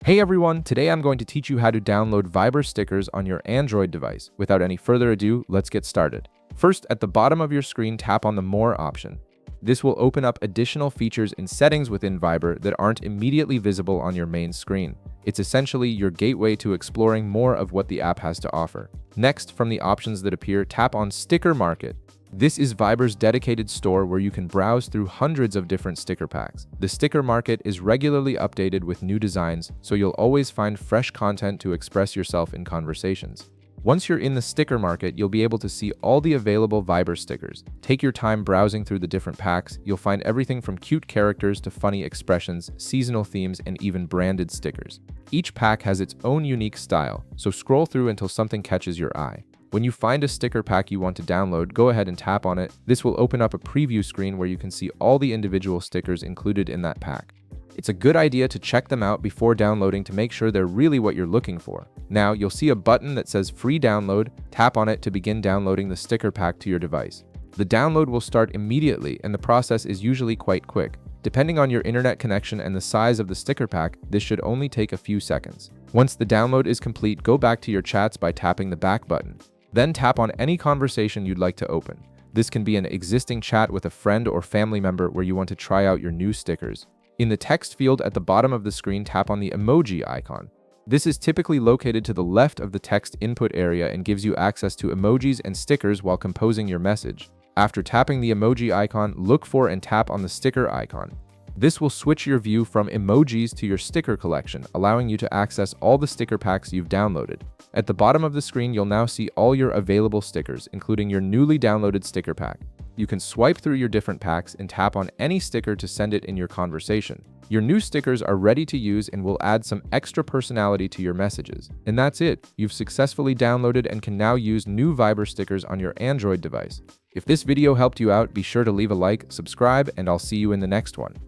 Hey everyone, today I'm going to teach you how to download Viber stickers on your Android device. Without any further ado, let's get started. First, at the bottom of your screen, tap on the More option. This will open up additional features and settings within Viber that aren't immediately visible on your main screen. It's essentially your gateway to exploring more of what the app has to offer. Next, from the options that appear, tap on Sticker Market. This is Viber's dedicated store where you can browse through hundreds of different sticker packs. The sticker market is regularly updated with new designs, so you'll always find fresh content to express yourself in conversations. Once you're in the sticker market, you'll be able to see all the available Viber stickers. Take your time browsing through the different packs. You'll find everything from cute characters to funny expressions, seasonal themes, and even branded stickers. Each pack has its own unique style, so scroll through until something catches your eye. When you find a sticker pack you want to download, go ahead and tap on it. This will open up a preview screen where you can see all the individual stickers included in that pack. It's a good idea to check them out before downloading to make sure they're really what you're looking for. Now, you'll see a button that says Free Download. Tap on it to begin downloading the sticker pack to your device. The download will start immediately, and the process is usually quite quick. Depending on your internet connection and the size of the sticker pack, this should only take a few seconds. Once the download is complete, go back to your chats by tapping the back button. Then tap on any conversation you'd like to open. This can be an existing chat with a friend or family member where you want to try out your new stickers. In the text field at the bottom of the screen, tap on the emoji icon. This is typically located to the left of the text input area and gives you access to emojis and stickers while composing your message. After tapping the emoji icon, look for and tap on the sticker icon. This will switch your view from emojis to your sticker collection, allowing you to access all the sticker packs you've downloaded. At the bottom of the screen, you'll now see all your available stickers, including your newly downloaded sticker pack. You can swipe through your different packs and tap on any sticker to send it in your conversation. Your new stickers are ready to use and will add some extra personality to your messages. And that's it. You've successfully downloaded and can now use new Viber stickers on your Android device. If this video helped you out, be sure to leave a like, subscribe, and I'll see you in the next one.